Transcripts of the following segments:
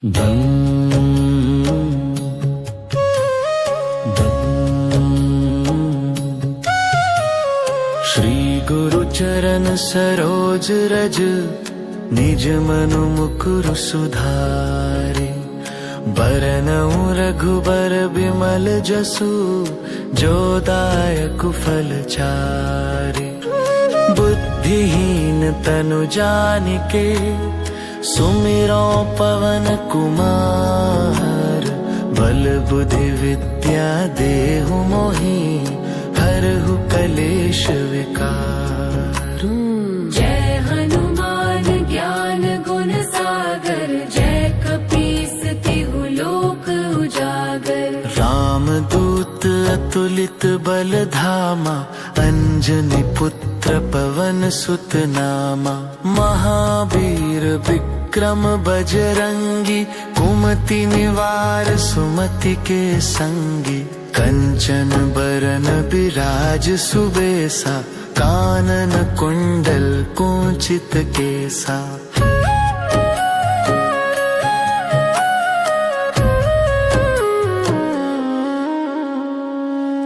श्री गुरु चरण सरोज रज निज मनु मुकुरु सुधारे। बरनउँ रघुबर बिमल जसु जो दायक फल चारे। बुद्धिहीन तनु जानिके सुमिरो पवन कुमार। बल बुद्धि विद्या देहु मोहि हरहु कलेश विकार। जय हनुमान ज्ञान गुण सागर। जय कपीस तिहु लोक उजागर। रामदूत अतुलित बल धामा। अंजनी पुत्र पवन सुत नामा। महावीर विक्रम बजरंगी। कुमति निवार सुमति के संगी। कंचन बरन बिराज सुबेसा। कानन कुंडल कुंचित केसा।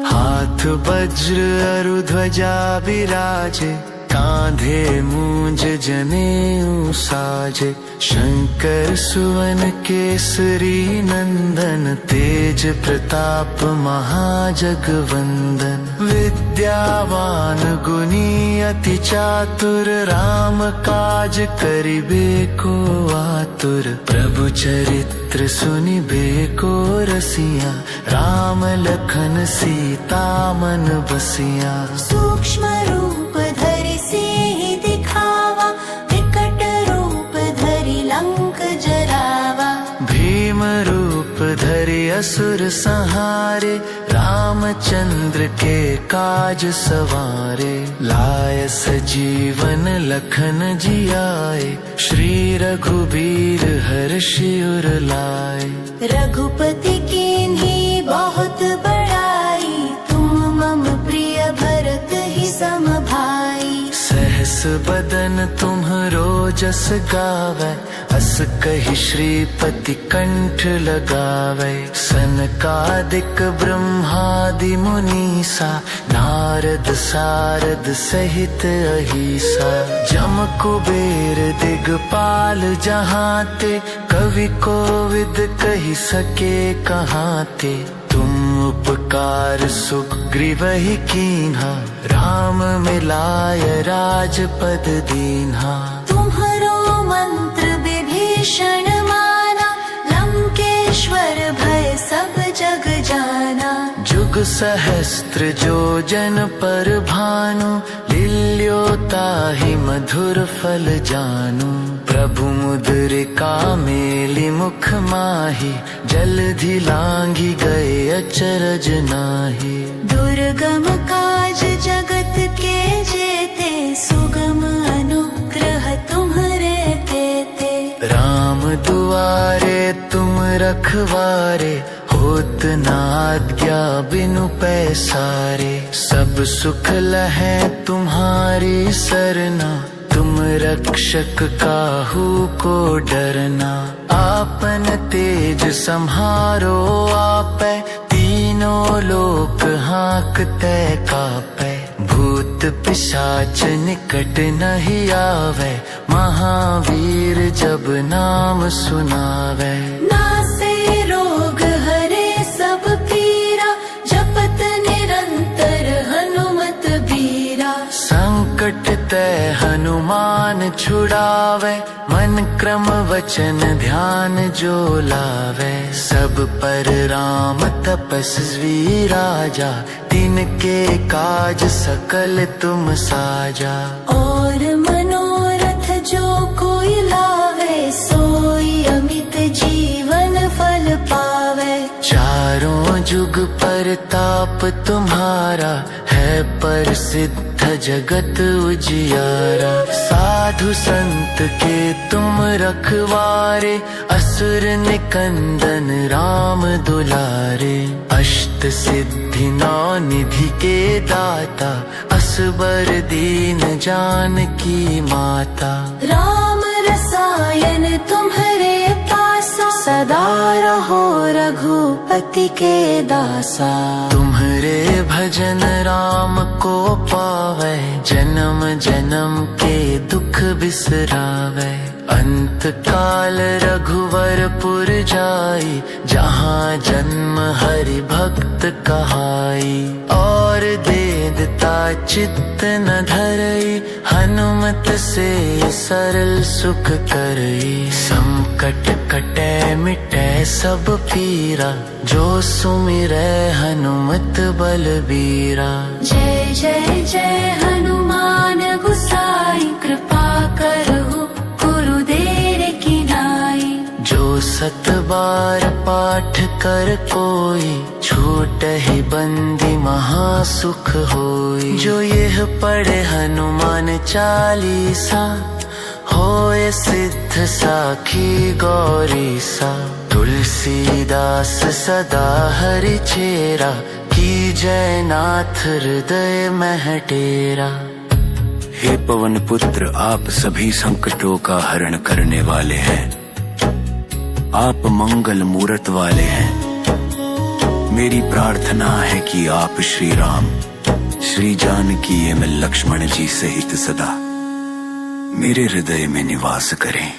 हाथ वज्र अरु ध्वजा बिराजे। कांधे मूंज जनेऊ साजे। शंकर सुवन केसरी नंदन। तेज प्रताप महाजगवंदन। विद्यावान गुणी अति चातुर। राम काज करिबे को आतुर। प्रभु चरित्र सुनिबे को रसिया। राम लखन सीता मन बसिया। सूक्ष्म रूप धरि सिंहि दिखावा। विकट रूप धरि लंक जरावा। भीम रूप धरि असुर संहारे। रामचंद्र के काज सवारे। लाय सजीवन लखन जियाए। श्री रघुबीर हर्षि उर लाए। रघुपति कीन्ही बहुत बड़ाई। तुम मम प्रिय भरत ही सम भाई। सहस बदन तुम्हरो जस गावै। अस कहि श्रीपति कंठ लगावै। सनकादिक ब्रह्मादि मुनीसा। नारद सारद सहित अहिसा। जम कुबेर दिगपाल जहांते। कवि कोविद कहि सके कहांते। तुम उपकार सुग्रीवहि कीन्हा। राम मिलाय राजपद दीन्हा। तुम्हरो मंत्र विभीषण माना। लंकेश्वर भय सब जग जाना। जुग सहस्त्र जो जन पर भानु। लील्यो ताहि मधुर फल जानू। प्रभु मुद्रिका मेलि मुख माहि। जलधि लांघि गए अचरज नाहि। दुर्गम काज जगत के जेते। सुगम अनुग्रह तुम्हरे तेते। राम दुआरे तुम रखवारे। होत न आज्ञा बिनु पैसारे। सब सुख लहै तुम्हारी सरना। तुम रक्षक काहू को डरना। आपन तेज सम्हारो आपै। तीनों लोक हाँकते कापै। भूत पिशाच निकट नहीं आवे। महावीर जब नाम सुनावे। नासे रोग हरे सब पीरा। जपत निरंतर हनुमत बीरा। संकट ते हनुमान छुड़ावे। मन क्रम वचन ध्यान जो लावे। सब पर राम तपस्वी राजा। तिनके काज सकल तुम साजा। और मनोरथ जो कोई लावे। सोई अमित जीवन फल पावे। चारों जुग परताप तुम्हारा। है प्रसिद्ध जगत उजियारा। साधु संत के तुम रखवारे। असुर निकंदन राम दुलारे। अष्ट सिद्धि नौ निधि के दाता। असबर दीन जानकी माता। राम रसायन तुम्हरे पासा। सदा रहो रघुपति के दासा। तुम्हारे भजन राम को पावे, जन्म जन्म के दुख बिसरावे। अंत काल रघुवरपुर जाई, जहाँ जन्म हरि भक्त कहाई। और देदता चित्त न धरई, हनुमत से सरल सुख करई। संकट कटे मिटे सब पीरा, जो सुमिरै हनुमत बलबीरा। जय जय जय हनुमान गुसाई, कृपा करहु गुरुदेव की नाई। जो सत बार पाठ कर कोई, छूट ही बंदी महासुख होई। जो यह पढ़े हनुमान चालीसा, होए सिद्ध साखी गौरीसा। तुलसीदास सदा हरि चेरा, की जय नाथ हृदय मह डेरा। हे पवन पुत्र, आप सभी संकटों का हरण करने वाले हैं। आप मंगल मूरत वाले हैं। मेरी प्रार्थना है कि आप श्री राम, श्री जानकी एवं लक्ष्मण जी सहित सदा मेरे हृदय में निवास करें।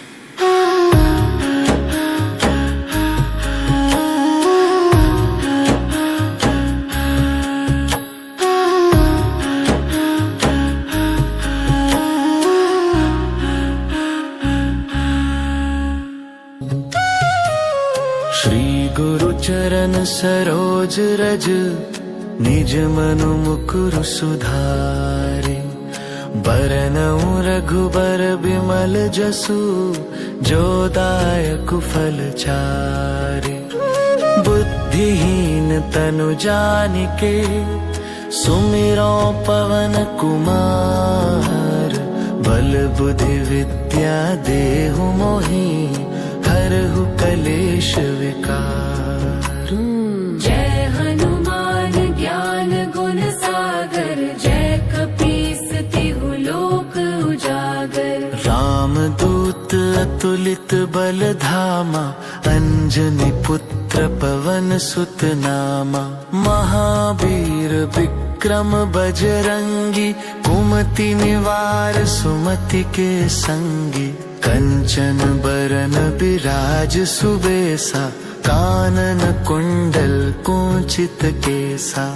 श्री गुरु चरण सरोज रज, निज मनु मुकुर सुधारे। बरनउँ रघुबर बिमल जसु, जो दायक फल चारे। बुद्धिहीन तनु जानिके, सुमिरो पवन कुमार। बल बुद्धि विद्या देहु मोहि, हरहु कलेश विकार। जय हनुमान ज्ञान गुण सागर, जय कपीस तिहु लोक उजागर। रामदूत अतुलित बल धामा, अंजनी पुत्र पवन सुत नामा। महावीर विक्रम बजरंगी, कुमति निवार सुमति के संगी। कंचन बरन बिराज सुबेसा, कानन कुंडल कुंचित केसा।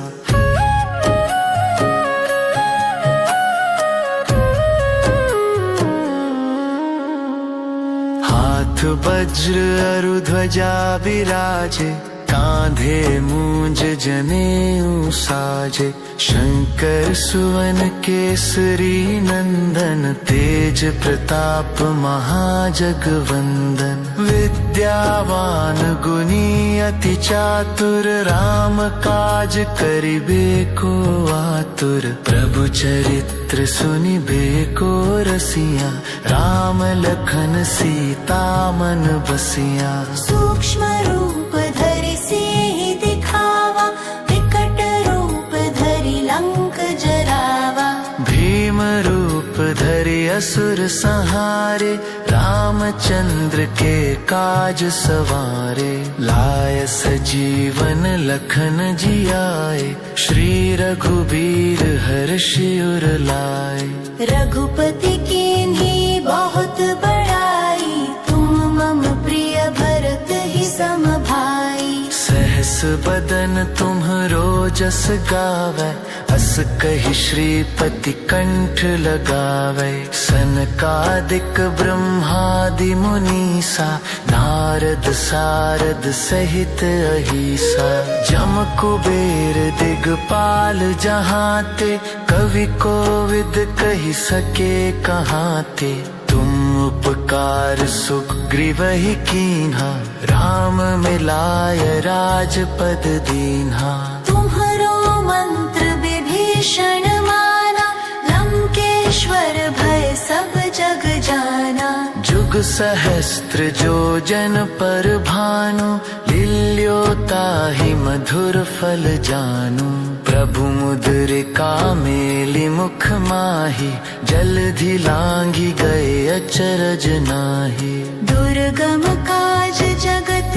हाथ वज्र अरु ध्वजा विराजे, कांधे मूंज जनेऊ साजे। शंकर सुवन केसरी नंदन, तेज प्रताप महाजगवंदन। विद्यावान गुणी अति चातुर, राम काज करिबे को आतुर। प्रभु चरित्र सुनिबे को रसिया, राम लखन सीता मन बसिया। सूक्ष्म रूप धरि सिहि दिखावा, विकट रूप धरि लंक जरावा। भीम रूप धरि असुर संहारे, रामचंद्र के काज सवारे। लाय सजीवन लखन जियाए, श्री रघुबीर हर्षि उर लाए। रघुपति कीन्ही बहुत बड़ाई, तुम मम प्रिय भरत ही सम भाई। सहस बदन तुम्हरो जस गावै, अस कहि श्रीपति कंठ लगावै। सनकादिक ब्रह्मादि मुनीसा, नारद सारद सहित अहिसा। जम कुबेर दिगपाल जहाते, कवि कोविद कहि सके कहाते। तुम उपकार सुग्रीवहि कीन्हा, राम मिलाय राजपद दीन्हा। तुम्हरो मंत्र विभीषण माना, लंकेश्वर भय सब जग जाना। जुग सहस्त्र जो जन पर भानु, लील्यो ताहि मधुर फल जानु। प्रभु मुद्रिका मेलि मुख माहि, जलधि लांघि गए अचरज नाहि। दुर्गम काज जगत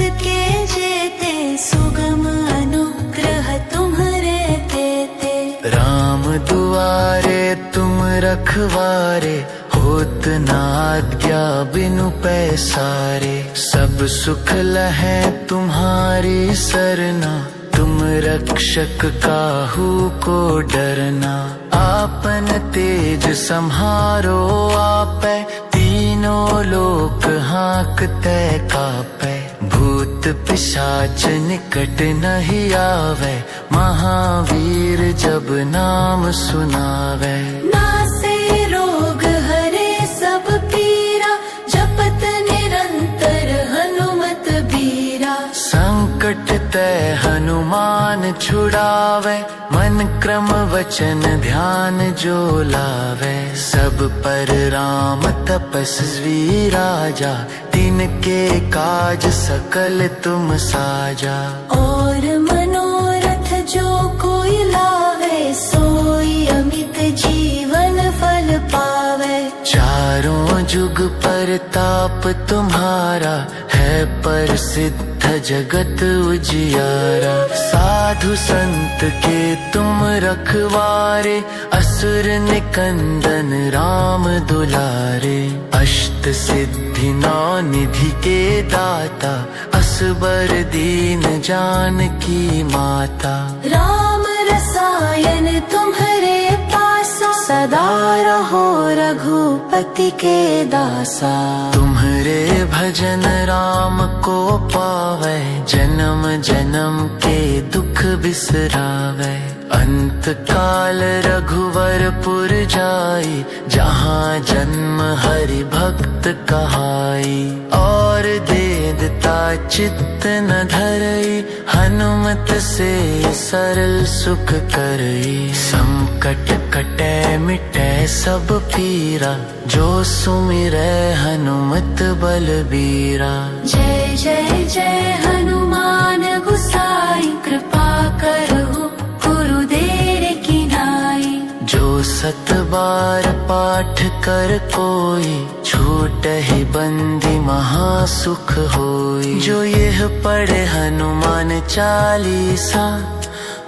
दुआरे तुम रखवारे, होत न आज्ञा बिनु पैसारे। सब सुख लहै तुम्हारी सरना, तुम रक्षक काहू को डरना। आपन तेज सम्हारो आपै, तीनों लोक हाँकते कापै। भूत पिशाच निकट नहीं आवे, महावीर जब नाम सुनावे। नासे रोग हरे सब पीरा, जपत निरंतर हनुमत बीरा। संकट ते हनुमान छुड़ावे, मन क्रम वचन ध्यान जो लावे। सब पर राम तपस्वी राजा, तिनके काज सकल तुम साजा। और मनोरथ जो कोई लावे, सोई अमित जीवन फल पावे। चारों जुग परताप तुम्हारा, है प्रसिद्ध जगत उजियारा। साधु संत के तुम रखवारे, असुर निकंदन राम दुलारे। अष्ट सिद्धि नौ निधि के दाता, असबर दीन जानकी माता। राम रसायन तुम्हारे पासा, सदा रहो रघुपति के दासा। तुम्हारे भजन राम को पावे, जन्म जन्म के दुख बिसरावे। अंत काल रघुवरपुर जाई, जहाँ जन्म हरि भक्त कहाई। और देदता चित्त न धरई, हनुमत से सरल सुख करई। संकट कटे मिटे सब पीरा, जो सुमिरै हनुमत बलबीरा। जय जय जय हनुमान गुसाई, कृपा करहु गुरुदेव की नाई। जो सत बार पाठ कर कोई, छूटहि बंदी महासुख होई। जो यह पढ़े हनुमान चालीसा,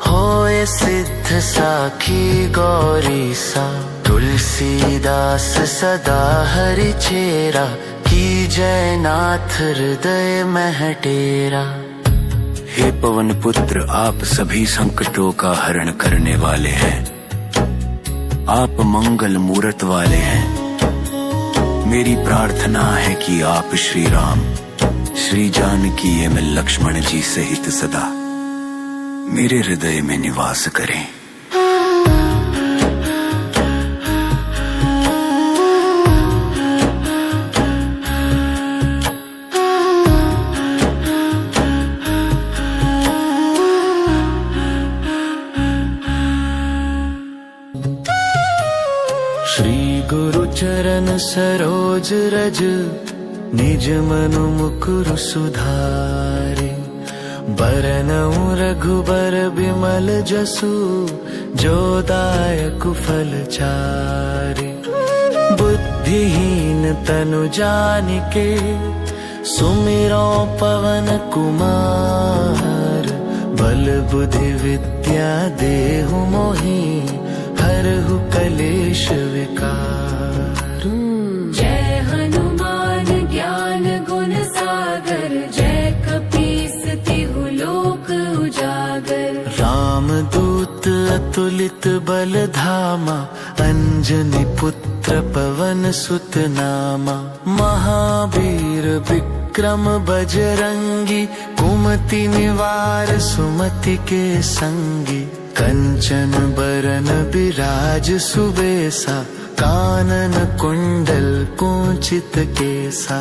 होए सिद्ध साखी गौरी सा। तुलसीदास सदा हरि चेरा, की जय नाथ हृदय मह डेरा। हे पवन पुत्र, आप सभी संकटों का हरण करने वाले हैं। आप मंगल मूरत वाले हैं। मेरी प्रार्थना है कि आप श्री राम, श्री जानकी एवं लक्ष्मण जी सहित सदा मेरे हृदय में निवास करें। श्री गुरु चरण सरोज रज, निज मनु मुकुर सुधारे। बरनउँ रघुबर बिमल जसु, जो दायक फल चारे। बुद्धिहीन तनु जानिके, सुमिरो पवन कुमार। बल बुद्धि विद्या देहु मोहि, हरहु कलेश विकार। जय हनुमान ज्ञान गुण सागर, जय कपीस तिहु लोक उजागर। राम दूत अतुलित बल धामा, अंजनी पुत्र पवन सुत नामा। महावीर विक्रम बजरंगी, कुमति निवार सुमति के संगी। कंचन बरन बिराज सुबेसा, कानन कुंडल कुंचित केसा।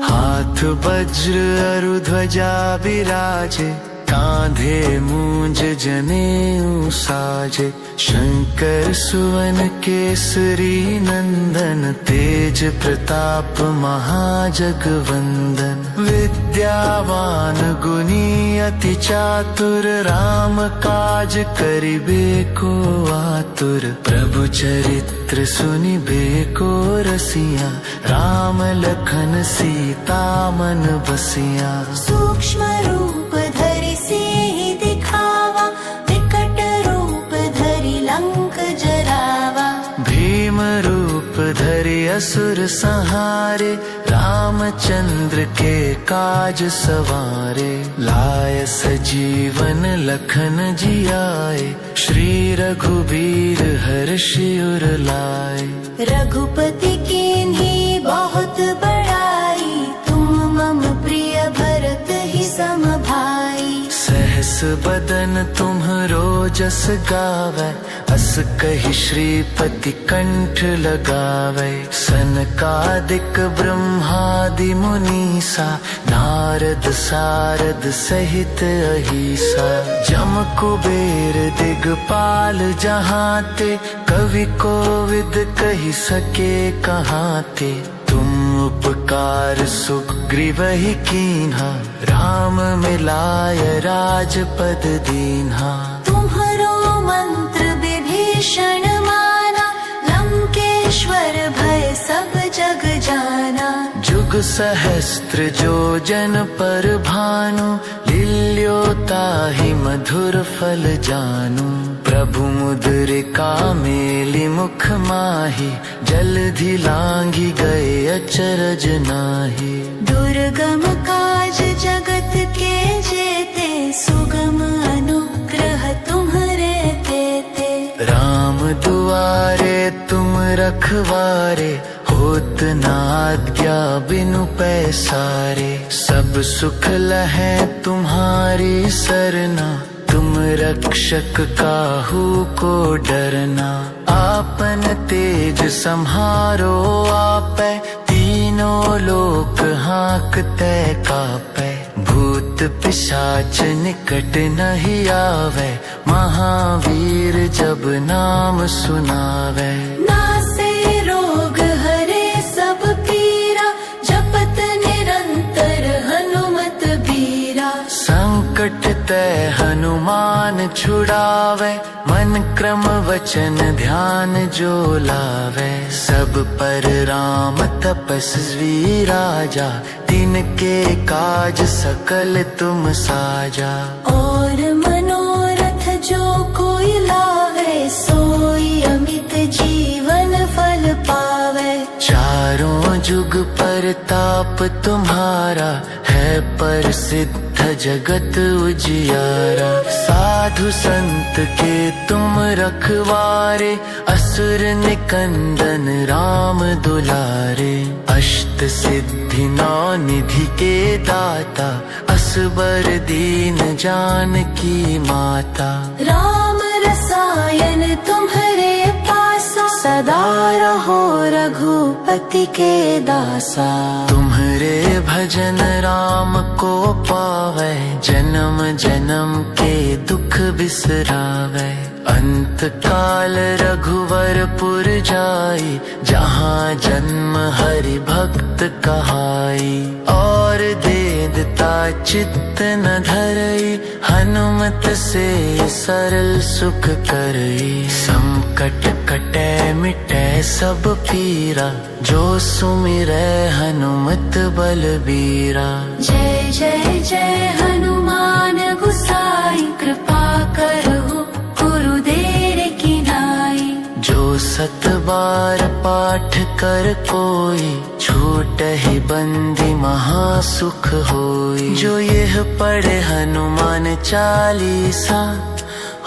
हाथ वज्र अरु ध्वजा विराजे, कांधे मूंज जनेऊ साजे, शंकर सुवन केसरी नंदन, तेज प्रताप महाजगवंदन। विद्यावान गुणी अति चातुर, राम काज करिबे को आतुर। प्रभु चरित्र सुनिबे को रसिया, राम लखन सीता मन बसिया। सूक्ष्म रूप धरि सिंह दिखावा, विकट रूप धरि लंक जरावा। भीम रूप धरि असुर संहारे, रामचंद्र के काज सवारे। लाय सजीवन लखन जियाए, श्री रघुबीर हर्षि उर लाए। रघुपति कीन्ही बहुत बड़ाई, तुम मम प्रिय भरत ही सम भाई। सहस बदन तुम्हरो जस गावै, अस कहि श्रीपति कंठ लगावै। सनकादिक ब्रह्मादि मुनीसा, नारद सारद सहित अहिसा। जम कुबेर दिगपाल जहाते, कवि कोविद कहि सके कहाते। तुम उपकार सुग्रीवहि कीन्हा, राम मिलाय राजपद दीन्हा। तुम्हरो मंत्र विभीषण माना, लंकेश्वर भय सब जग जाना। जुग सहस्त्र जो जन पर भानु, लील्यो ताहि मधुर फल जानू। प्रभु मुद्रिका मेलि मुख माहि, जलधि लांघि गए अचरज नाहि। दुर्गम काज जगत के जेते, सुगम अनुग्रह तुम्हरे तेते। राम दुआरे तुम रखवारे, होत न आज्ञा बिनु पैसारे। सब सुख लहै तुम्हारी सरना, तुम रक्षक काहू को डरना। आपन तेज सम्हारो आपै, तीनों लोक हांकते कापै। भूत पिशाच निकट नहीं आवे, महावीर जब नाम सुनावे। नासे रोग हरे सब पीरा, जपत निरंतर हनुमत बीरा। संकट ते हनुमान छुड़ावे, मन क्रम वचन ध्यान जो लावे। सब पर राम तपस्वी राजा, तिनके काज सकल तुम साजा। और मनोरथ जो कोई लावे, सोई अमित जीवन फल पावे। चारों जुग परताप तुम्हारा, है प्रसिद्ध जगत उजियारा। साधु संत के तुम रखवारे, असुर निकंदन राम दुलारे। अष्ट सिद्धि नौ निधि के दाता, असबर दीन जानकी माता। राम रसायन तुम्हरे पासा, सदा रहो रघुपति के दासा। तुम्हरे भजन राम को पावै, जन्म जन्म के दुख बिसरावै। अंत काल रघुवरपुर जाई, जहाँ जन्म हरि भक्त कहाई। और देदता चित्त न धरई, हनुमत से सरल सुख करई। संकट कटै मिटै सब पीरा, जो सुमिरै हनुमत बलबीरा। जय जय जय हनुमान गोसाई, कृपा करहु गुरुदेव की नाई। जो सत बार पाठ कर कोई, छूटहि बंदी महासुख होई। जो यह पढ़े हनुमान चालीसा,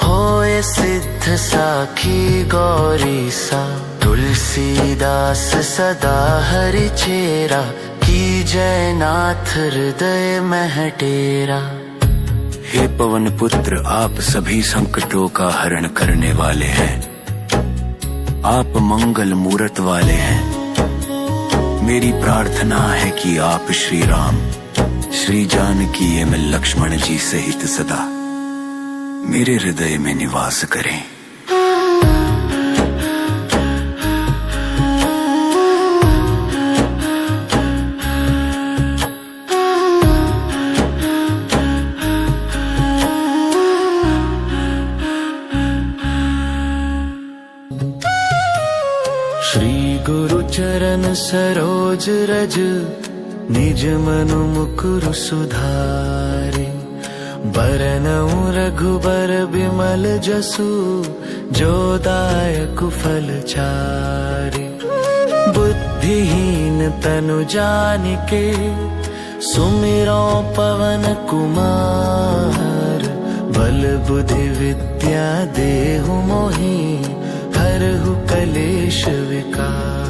होए सिद्ध साखी गौरीसा। तुलसीदास सदा हरि चेरा, की जय नाथ हृदय मह डेरा। हे पवन पुत्र, आप सभी संकटों का हरण करने वाले हैं। आप मंगल मूरत वाले हैं। मेरी प्रार्थना है कि आप श्री राम श्री जानकी ये मैं लक्ष्मण जी सहित सदा मेरे हृदय में निवास करें। श्री गुरु चरण सरोज रज निज मनु मुकुरु सुधारे। बरनउँ रघुबर बिमल जसु जो दायक फल चारे। बुद्धिहीन तनु जानिके सुमिरो पवन कुमार। बल बुद्धि विद्या देहु मोहि हरहु कलेश विकार।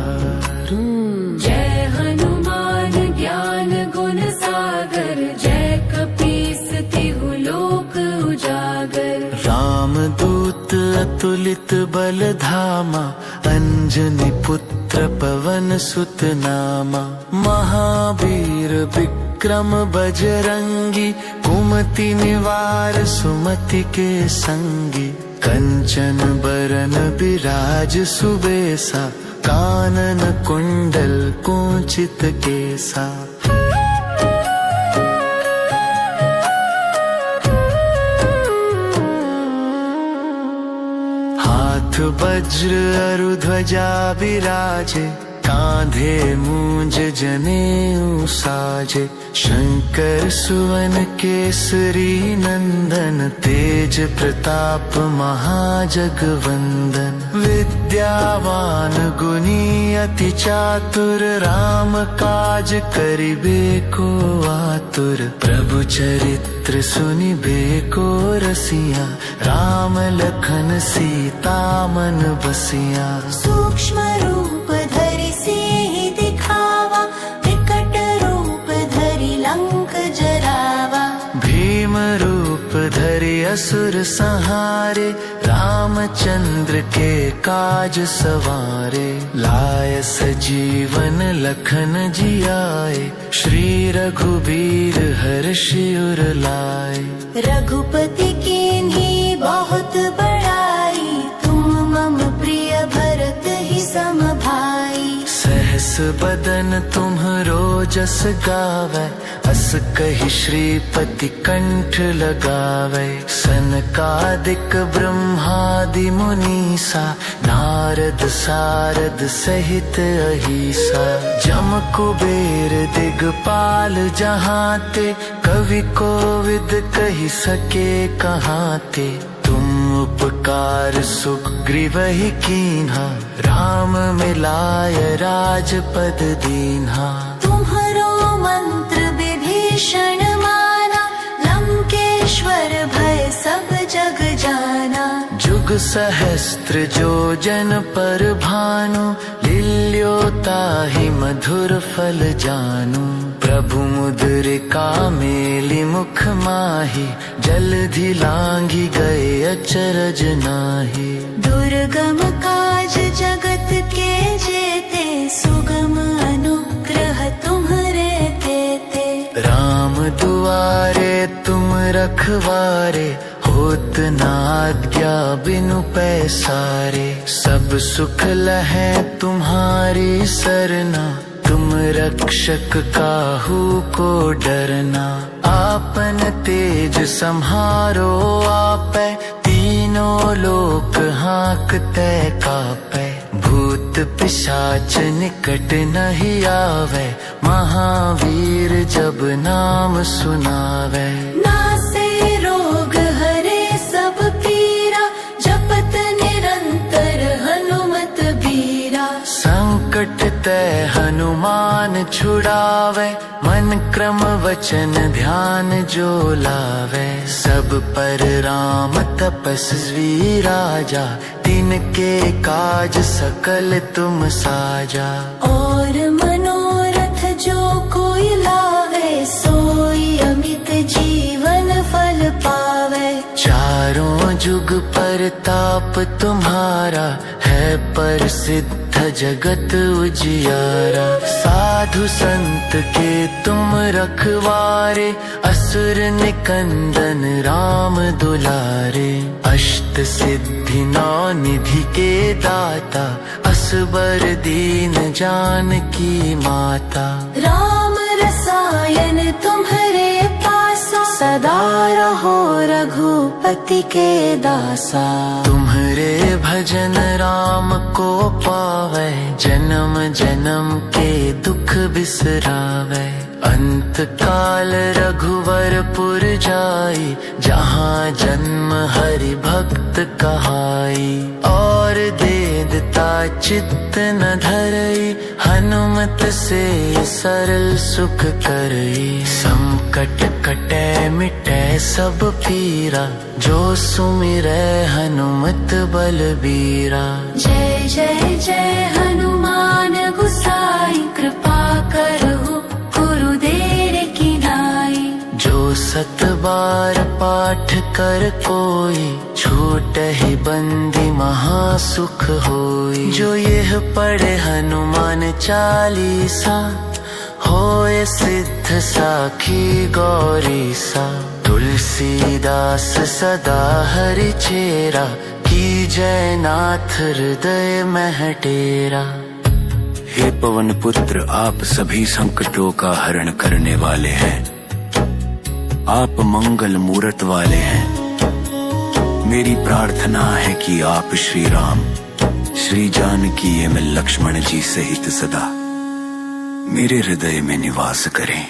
जय हनुमान ज्ञान गुण सागर जय कपीस तिहु लोक उजागर। राम दूत अतुलित बल धामा अंजनी पुत्र पवन सुत नामा। महावीर विक्रम बजरंगी कुमति निवार सुमति के संगी। कंचन बरन विराज सुबेसा कानन कुंडल कुंचित केसा। हाथ वज्र अरु ध्वजा विराजे कांधे मूंज जनेऊ साजे। शंकर सुवन केसरी नंदन तेज प्रताप महाजगवंदन। विद्यावान गुणी अति चातुर राम काज करिबे को आतुर। प्रभु चरित्र सुनिबे को रसिया राम लखन सीता मन बसिया। सूक्ष्म रूप धरि सिंहि दिखावा विकट रूप धरि लंक जरावा। भीम रूप धरि असुर संहारे रामचंद्र के काज सवारे। लाय सजीवन लखन जियाए श्री रघुबीर हर्षि उर लाए। रघुपति कीन्ही बहुत बड़ाई तुम मम प्रिय भरत ही सम भाई। सहस बदन तुम्हरो जस गावै अस कहि श्रीपति कंठ लगावै। सनकादिक ब्रह्मादि मुनीसा नारद सारद सहित अहिसा। जम कुबेर दिगपाल जहाते कवि कोविद कहि सके कहाते। तुम उपकार सुग्रीवहि कीन्हा राम मिलाय राजपद दीन्हा। तुम्हरो मंत्र विभीषण माना लंकेश्वर भय सब जग जाना। जुग सहस्त्र जो जन पर भानु लील्यो ताहि मधुर फल जानू। प्रभु मुद्रिका मेलि मुख माहि जलधि लांघि गए अचरज नाहि। दुर्गम काज जगत के जेते सुगम अनुग्रह तुम्हरे तेते। राम दुआरे तुम रखवारे होत न आज्ञा बिनु पैसारे। सब सुख लहै तुम्हारी सरना तुम रक्षक काहू को डरना। आपन तेज सम्हारो आपै तीनों लोक हाँकते कापै। भूत पिशाच निकट नहीं आवे महावीर जब नाम सुनावे। नासे रोग हरे सब पीरा जपत निरंतर हनुमत बीरा। संकट ते हनुमान छुड़ावे मन क्रम वचन ध्यान जो लावे। सब पर राम तपस्वी राजा तिनके काज सकल तुम साजा। और मनोरथ जो कोई लावे सोई अमित जीवन फल पावे। चारों जुग परताप तुम्हारा है प्रसिद्ध जगत उजियारा। साधु संत के तुम रखवारे असुर निकंदन राम दुलारे। अष्ट सिद्धि नौ निधि के दाता असबर दीन जानकी माता। राम रसायन तुम्हारे पासा सदा रहो रघुपति के दासा। तुम्हारे भजन राम को पावे जन्म जन्म के दुख बिसरावे। अंत काल रघुवरपुर जाई जहाँ जन्म हरि भक्त कहाई। और देदता चित्त न धरई हनुमत से सरल सुख करई। संकट कटे मिटे सब पीरा जो सुमिरै हनुमत बलबीरा। जय जय जय हनुमान गुसाई कृपा करहु गुरुदेव की नाई। जो सत बार पाठ कर कोई छूट ही बंदी महासुख होई। जो यह पढ़े हनुमान चालीसा होए सिद्ध साखी गौरीसा। तुलसीदास सदा हरि चेरा की जय नाथ हृदय महटेरा। हे पवन पुत्र आप सभी संकटों का हरण करने वाले हैं। आप मंगल मूरत वाले हैं। मेरी प्रार्थना है कि आप श्री राम श्री जानकी एवं लक्ष्मण जी सहित सदा मेरे हृदय में निवास करें।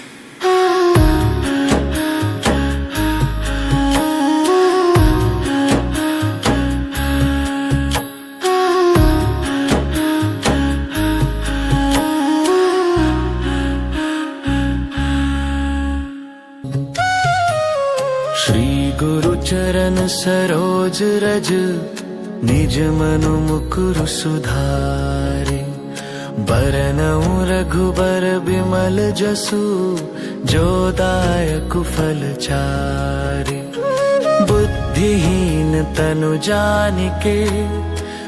श्री गुरु चरण सरोज रज निज मनु मुकुर सुधारे। बरनउँ रघुबर बिमल जसु जो दायक फल चारे। बुद्धिहीन तनु जानिके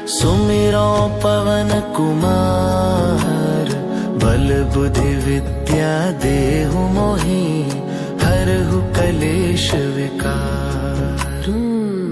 सुमिरो पवन कुमार। बल बुद्धि विद्या देहु मोहि हरहु कलेश विकार।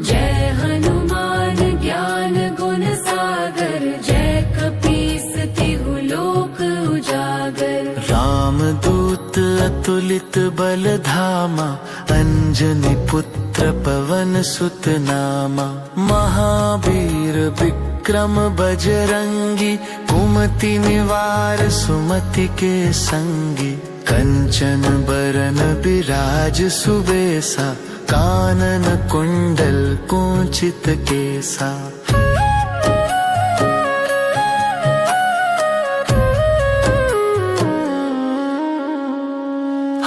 जय हनुमान ज्ञान गुण सागर जय कपीस तिहु लोक उजागर। राम दूत अतुलित बल धामा अंजनी पुत्र पवन सुत नामा। महावीर विक्रम बजरंगी कुमति निवार सुमति के संगी। कंचन बरन बिराज सुबेसा कानन कुंडल कुंचित केसा।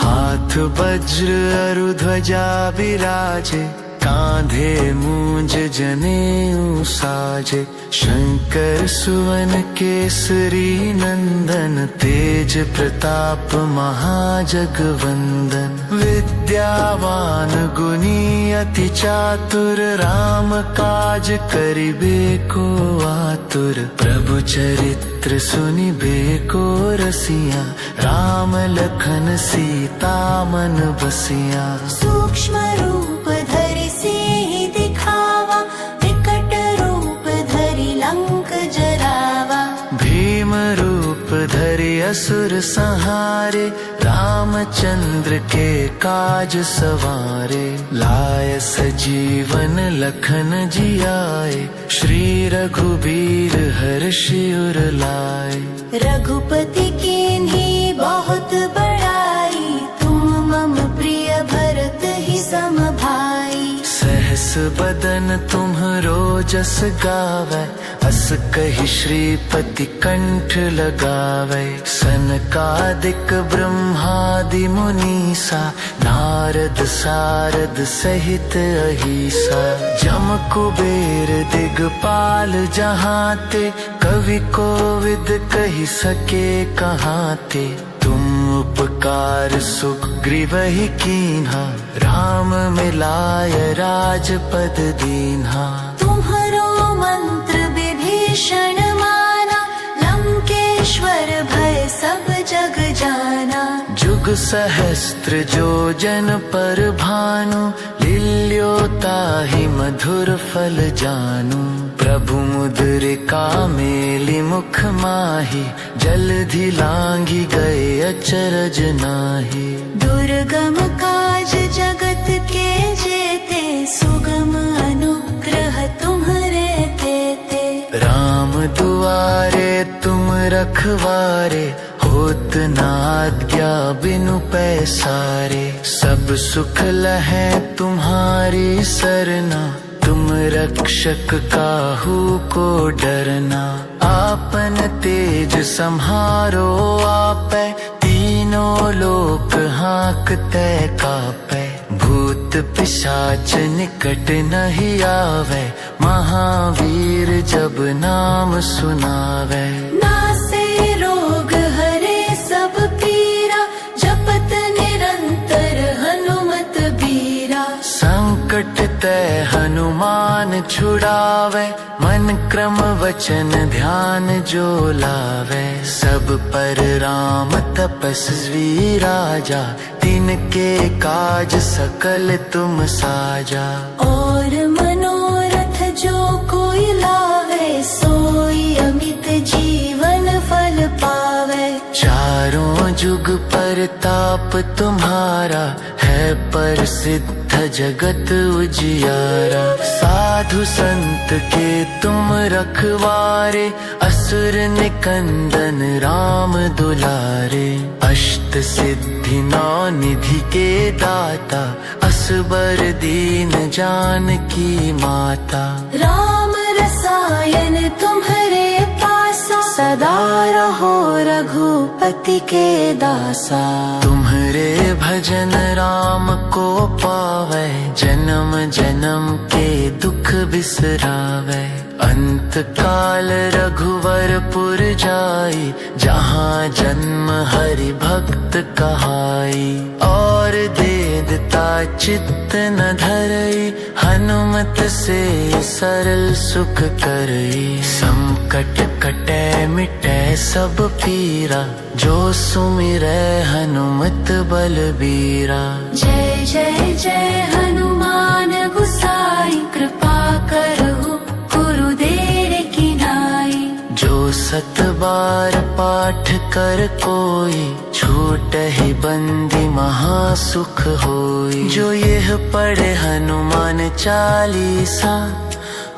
हाथ वज्र अरु ध्वजा विराजे कांधे मूंज जनेऊ साजे। शंकर सुवन केसरी नंदन तेज प्रताप महाजगवंदन। विद्यावान गुणी अति चातुर राम काज करिबे को आतुर। प्रभु चरित्र सुनिबे को रसिया राम लखन सीता मन बसिया। सूक्ष्म रूप धरि सिंहि दिखावा विकट रूप धरि लंक जरावा। भीम रूप धरि असुर संहारे रामचंद्र के काज सवारे। लाय सजीवन लखन जियाए श्री रघुबीर हर्षि उर लाए। रघुपति कीन्ही बहुत बड़ाई तुम मम प्रिय भरत ही सम भाई। सहस बदन तुम्हरो जस गावै अस कहि श्रीपति कंठ लगावै। सनकादिक ब्रह्मादि मुनीसा नारद सारद सहित अहिसा। जम कुबेर दिगपाल जहाँ ते कवि कोविद कहि सके कहाँ ते। तुम उपकार सुग्रीव ही कीन्हा, राम मिलाय राजपद दीन्हा। तुम्हारो मंत्र विभीषण माना, लंकेश्वर भय सब जग जाना। जुग सहस्त्र जो जन पर भानु, लील्योता ही मधुर फल जानू। प्रभु मुद्रिका मेली मुख माही, जलधि लांघी गए अचरज नाही। दुर्गम काज जगत के जेते, सुगम अनुग्रह तुम्हारे तेते। राम दुआरे तुम रखवारे, होत न आज्ञा बिनु पैसारे। सब सुख लहै तुम्हारी सरना, तुम रक्षक काहू को डरना। आपन तेज सम्हारो आपै, तीनों लोक हाँकते कापै। भूत पिशाच निकट नहीं आवे, महावीर जब नाम सुनावे। नासे रोग हरे सब पीरा, जपत निरंतर हनुमत बीरा। संकट ते हनुमान छुड़ावे, मन क्रम वचन ध्यान जो लावे। सब पर राम तपस्वी राजा, तिनके काज सकल तुम साजा। और मनोरथ जो कोई लावे, सोई अमित जीवन फल पावे। चारों जुग परताप तुम्हारा, है प्रसिद्ध जगत उजियारा। साधु संत के तुम रखवारे, असुर निकंदन राम दुलारे। अष्ट सिद्धि नौ निधि के दाता, असबर दीन जानकी माता। राम रसायन तुम्हारे पासा, सदा रहो रघुपति के दासा। तुम्हारे भजन राम को पावे, जन्म जन्म के दुख बिसरावे। अंत काल रघुवरपुर जाई, जहाँ जन्म हरि भक्त कहाई। और देदता चित्त न धरई, हनुमत से सरल सुख करई। संकट कटे मिटे सब पीरा, जो सुमिरै हनुमत बलबीरा। जय जय जय हनुमान गुसाई, कृपा करहु गुरुदेव की नाई। जो सत बार पाठ कर कोई, छूटहि बंदी महासुख होई। जो यह पढ़े हनुमान चालीसा,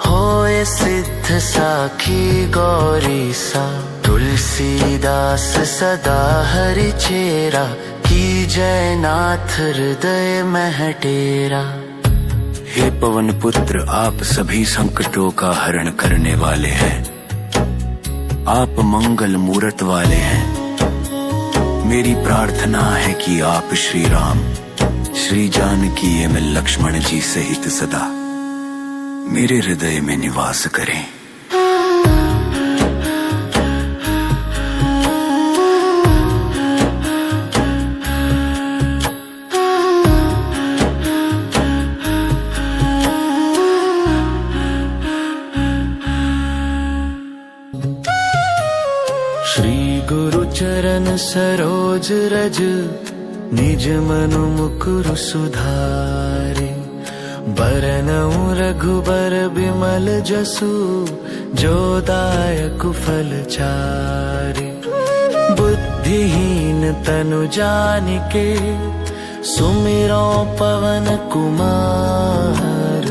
होए सिद्ध साखी गौरीसा। तुलसीदास सदा हरि चेरा, की जय नाथ हृदय मह डेरा। हे पवन पुत्र, आप सभी संकटों का हरण करने वाले हैं। आप मंगल मूरत वाले हैं। मेरी प्रार्थना है कि आप श्री राम, श्री जानकी एवं लक्ष्मण जी सहित सदा मेरे हृदय में निवास करें। श्री गुरु चरण सरोज रज, निज मनु मुकुरु सुधारे। बरनउँ रघुबर बिमल जसु, जो दायक फल चारे। बुद्धिहीन तनु जानिके, सुमिरो पवन कुमार।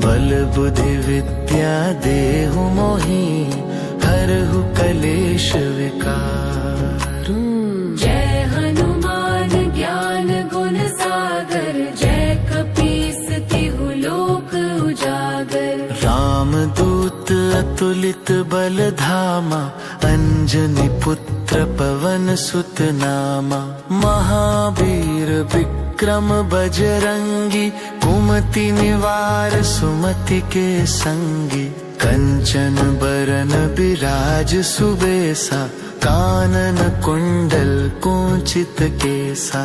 बल बुद्धि विद्या देहु मोहि, हरहु कलेश विकार। जय हनुमान ज्ञान गुण सागर, जय कपीस तिहु लोक उजागर। राम दूत अतुलित बल धामा, अंजनी पुत्र पवन सुत नामा। महावीर विक्रम बजरंगी, कुमति निवार सुमति के संगी। कंचन बरन बिराज सुबेसा, कानन कुंडल कुंचित केसा।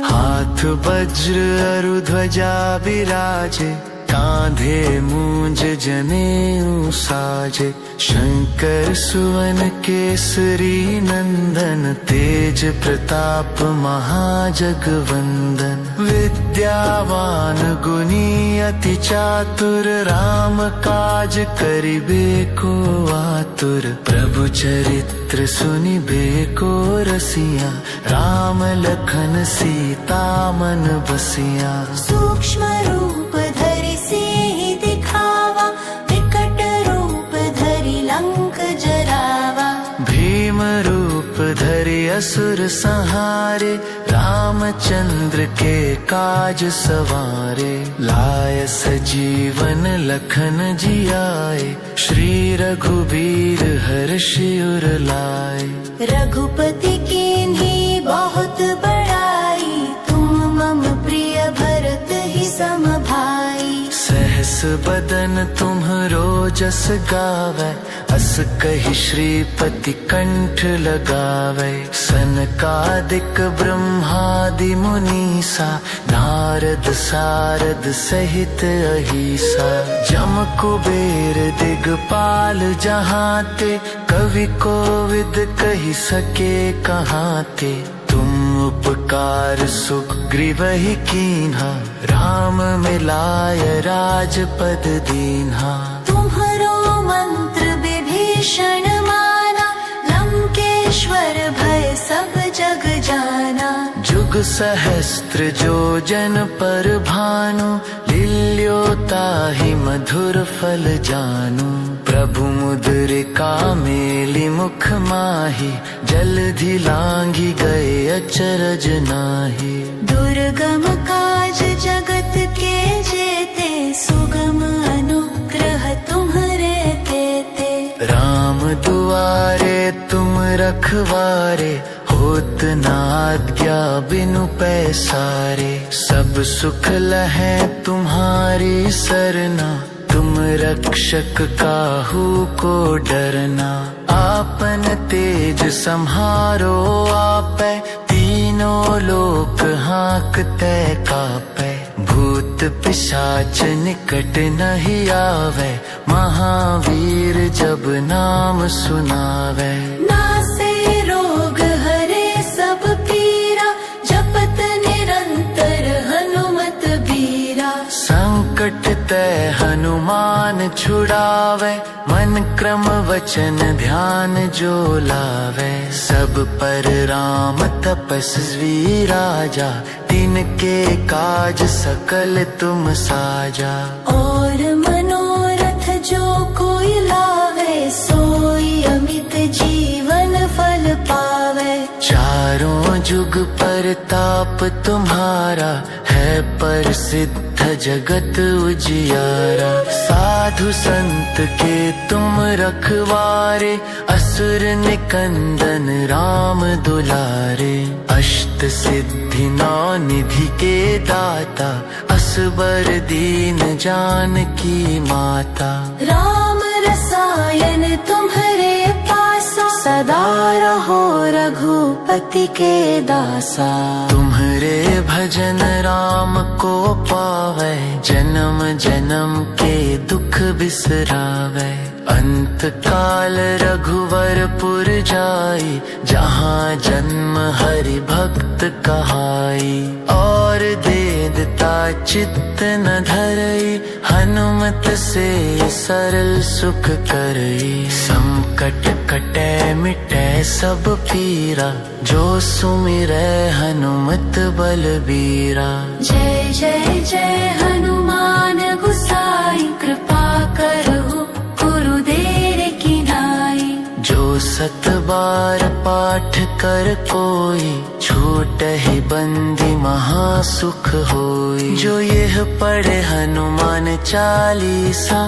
हाथ वज्र अरु ध्वजा विराजे, कांधे मूंज जनेऊ साजे। शंकर सुवन केसरी नंदन, तेज प्रताप महाजगवंदन। विद्यावान गुणी अति चातुर, राम काज करिबे को आतुर। प्रभु चरित्र सुनिबे को रसिया, राम लखन सीता मन बसिया। सूक्ष्म रूप धरि सिंह दिखावा, विकट रूप धरि लंक जरावा। भीम रूप धरि असुर संहारे, रामचंद्र के काज सवारे। लाय सजीवन लखन जियाए, श्री रघुबीर हर्षि उर लाए। रघुपति कीन्ही बहुत बड़ाई, तुम मम प्रिय भरत ही सम भाई। सहस बदन तुम्हरो जस गावै, अस कहि श्रीपति कंठ लगावै। सनकादिक ब्रह्मादि मुनीसा, नारद सारद सहित अहिसा। जम कुबेर दिगपाल जहाते, कवि कोविद कहि सके कहाते। तुम उपकार सुग्रीवहि कीन्हा, राम मिलाय राजपद दीन्हा। तुम्हरो मंत्र विभीषण माना, लंकेश्वर भय सब जग जाना। जुग सहस्त्र जो जन पर भानु, लील्यो ताहि मधुर फल जानू। प्रभु मुद्रिका मेलि मुख माहि, जलधि लांघि गए अचरज नाहि। दुर्गम काज जगत के जेते, सुगम अनुग्रह तुम्हरे तेते। राम दुआरे तुम रखवारे, होत न आज्ञा बिनु पैसारे। सब सुख लहै तुम्हारी सरना, तुम रक्षक काहू को डरना। आपन तेज सम्हारो आपै, तीनों लोक हांकते कापै। भूत पिशाच निकट नहीं आवे, महावीर जब नाम सुनावे। नासे रोग हरे सब पीरा, जपत निरंतर हनुमत बीरा। संकट ते हनुमान छुड़ावे, मन क्रम वचन ध्यान जो लावे। सब पर राम तपस्वी राजा, तिनके काज सकल तुम साजा। और मनोरथ जो कोई लावे, सोई अमित जीवन फल पावे। चारों जुग परताप तुम्हारा, है प्रसिद्ध जगत उजियारा। साधु संत के तुम रखवारे, असुर निकंदन राम दुलारे। अष्ट सिद्धि नौ निधि के दाता, असबर दीन जानकी माता। राम रसायन तुम्हरे पासा, सदा रहो रघुपति के दासा। तुम्हरे भजन राम को पावै, जन्म जन्म के दुख बिसरावै। अंत काल रघुवरपुर जाई, जहाँ जन्म हरि भक्त कहाई। और देदता चित्त न धरई, हनुमत से सरल सुख करई। संकट कटै मिटै सब पीरा, जो सुमिरै हनुमत बलबीरा। जय जय जय हनुमान गुसाई, कृपा करहु गुरुदेव की नाई। जो सत बार पाठ कर कोई, छूटहि बंदी महासुख होई। जो यह पढ़े हनुमान चालीसा,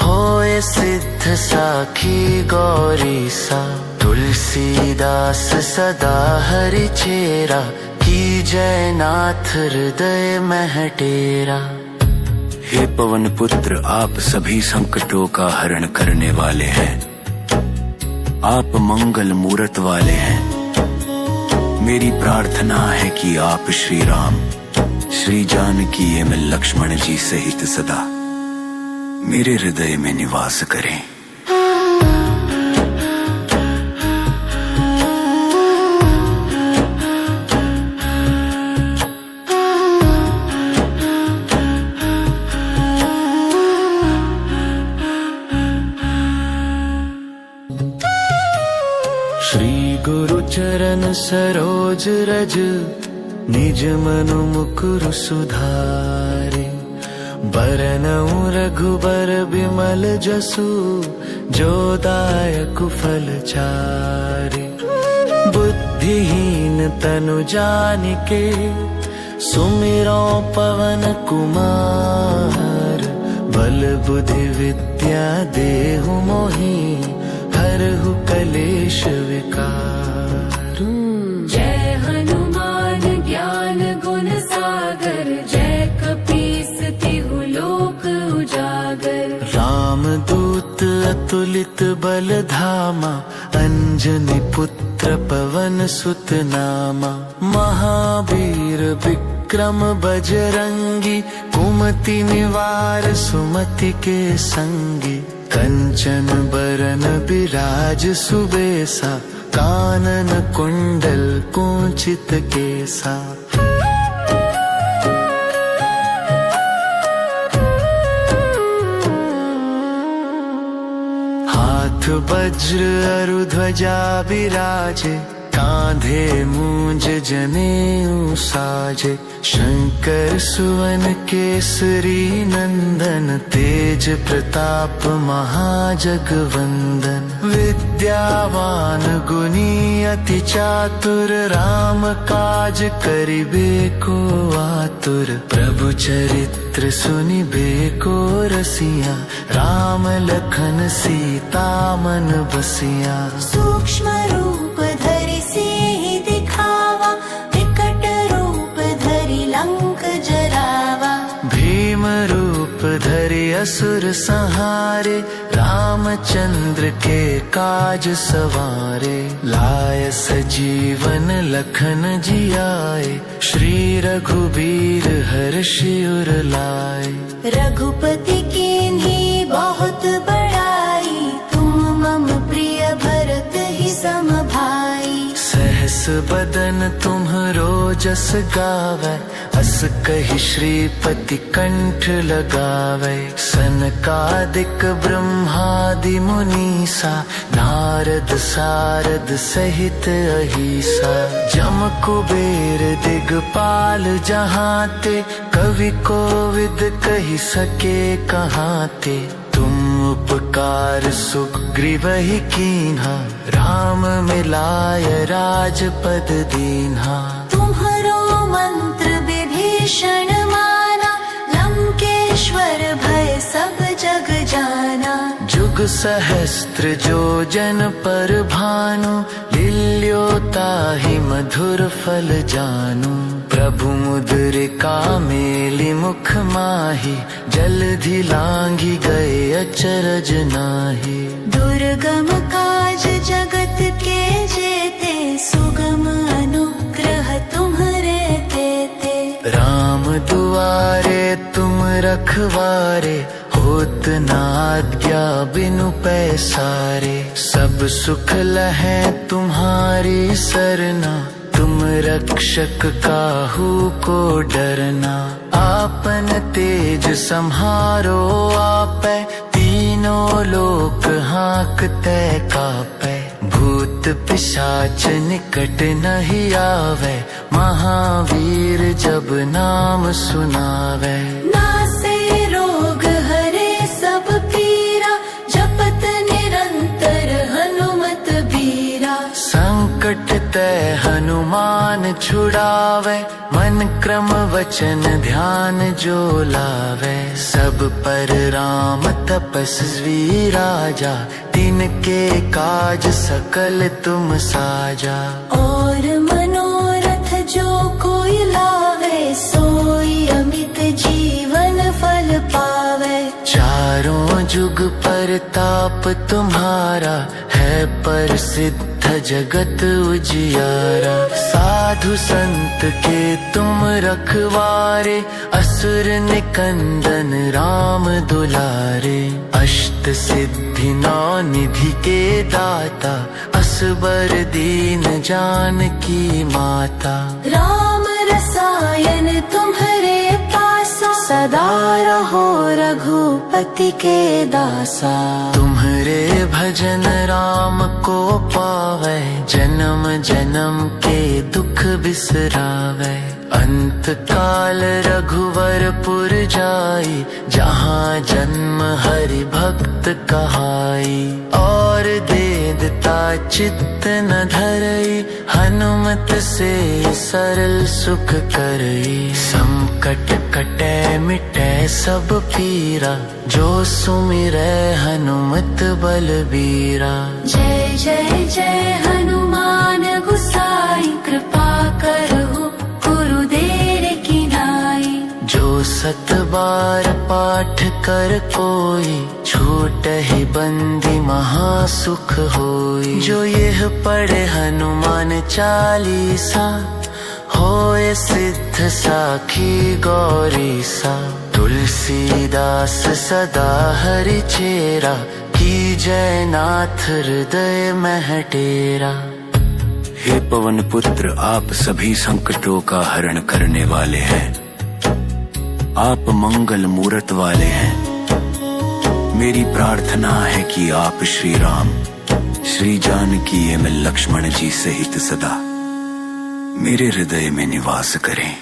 होए सिद्ध साखी गौरीसा। तुलसीदास सदा हरि चेरा, की जय नाथ हृदय मह डेरा। हे पवन पुत्र, आप सभी संकटों का हरण करने वाले हैं। आप मंगल मूरत वाले हैं। मेरी प्रार्थना है कि आप श्री राम, श्री जानकी एवं लक्ष्मण जी सहित सदा मेरे हृदय में निवास करें। श्री गुरु चरण सरोज रज, निज मनु मुकुर सुधारे। बरनउँ रघुबर बिमल जसु, जो दायक फल चारे। बुद्धिहीन तनु जानिके, सुमिरो पवन कुमार। बल बुद्धि विद्या देहु मोहि, हरहु कलेश विकार। जय हनुमान ज्ञान गुण सागर, जय कपीस तिहु लोक उजागर। राम दूत अतुलित बल धामा, अंजनी पुत्र पवन सुत नामा। महावीर विक्रम बजरंगी, कुमति निवार सुमति के संगी। कंचन बरन बिराज सुबेसा, कानन कुंडल कुंचित केसा। हाथ वज्र अरु ध्वजा बिराजे, कांधे मूंज जनेऊ साजे। शंकर सुवन केसरी नंदन, तेज प्रताप महाजगवंदन। विद्यावान गुणी अति चातुर, राम काज करिबे को आतुर। प्रभु चरित्र सुनिबे को रसिया, राम लखन सीता मन बसिया। सूक्ष्म रूप धरि सिंहि दिखावा, विकट रूप धरि लंक जरावा। भीम रूप धरि असुर संहारे, रामचंद्र के काज सवारे। लाय सजीवन लखन जियाए, श्री रघुबीर हर्षि उर लाए। रघुपति कीन्ही बहुत बड़ाई, तुम मम प्रिय भरत ही सम भाई। सहस बदन तुम्हरो जस गावै, अस कहि श्रीपति कंठ लगावै। सनकादिक ब्रह्मादि मुनीसा, नारद सारद सहित अहिसा। जम कुबेर दिगपाल जहांते, कवि कोविद कहि सके कहाते। तुम उपकार सुग्रीवहि कीन्हा, राम मिलाय राजपद दीन्हा। तुम्हरो मंत्र विभीषण माना, लंकेश्वर भय सब जग जाना। जुग सहस्त्र जो जन पर भानु, लील्यो ताहि मधुर फल जानू। प्रभु मुद्रिका मेलि मुख माहि, जलधि लांघि गए अचरज नाहि। दुर्गम काज जगत के जेते, सुगम अनुग्रह तुम्हरे तेते। राम दुआरे तुम रखवारे, होत न आज्ञा बिनु पैसारे। सब सुख लहै तुम्हारी सरना, तुम रक्षक काहू को डरना। आपन तेज सम्हारो आपै, तीनों लोक हाँकते कापै। भूत पिशाच निकट नहीं आवे, महावीर जब नाम सुनावे। नासे रोग हरे सब पीरा, जपत निरंतर हनुमत बीरा। संकट ते हनुमान छुड़ावे, मन क्रम वचन ध्यान जो लावे। सब पर राम तपस्वी राजा, तिनके काज सकल तुम साजा। और मनोरथ जो कोई लावे, सोई अमित जीवन फल पावे। जुग परताप तुम्हारा है प्रसिद्ध जगत उजियारा। साधु संत के तुम रखवारे असुर निकंदन राम दुलारे। अष्ट सिद्धि नौ निधि के दाता असबर दीन जानकी माता। राम रसायन तुम्हारे पासा सदा रहो रघुपति के दासा। तुम्हारे भजन राम को पावे जन्म जन्म के दुख बिसरावे। अंत काल रघुवरपुर जाई जहाँ जन्म हरि भक्त कहाई। और देदता चित्त न धरई हनुमत से सरल सुख करई। संकट कटे मिटे सब पीरा जो सुमिरै हनुमत बलबीरा। जय जय जय हनुमान गुसाई कृपा करहु गुरुदेव की नाई। जो सत बार पाठ कर कोई छूट ही बंदी महासुख होई। जो यह पढ़े हनुमान चालीसा होए सिद्ध साखी गौरीसा। तुलसीदास सदा हरि चेरा की जय नाथ हृदय मह डेरा। हे पवन पुत्र आप सभी संकटों का हरण करने वाले हैं। आप मंगल मूरत वाले हैं। मेरी प्रार्थना है कि आप श्री राम श्री जानकी एवं लक्ष्मण जी सहित सदा मेरे हृदय में निवास करें।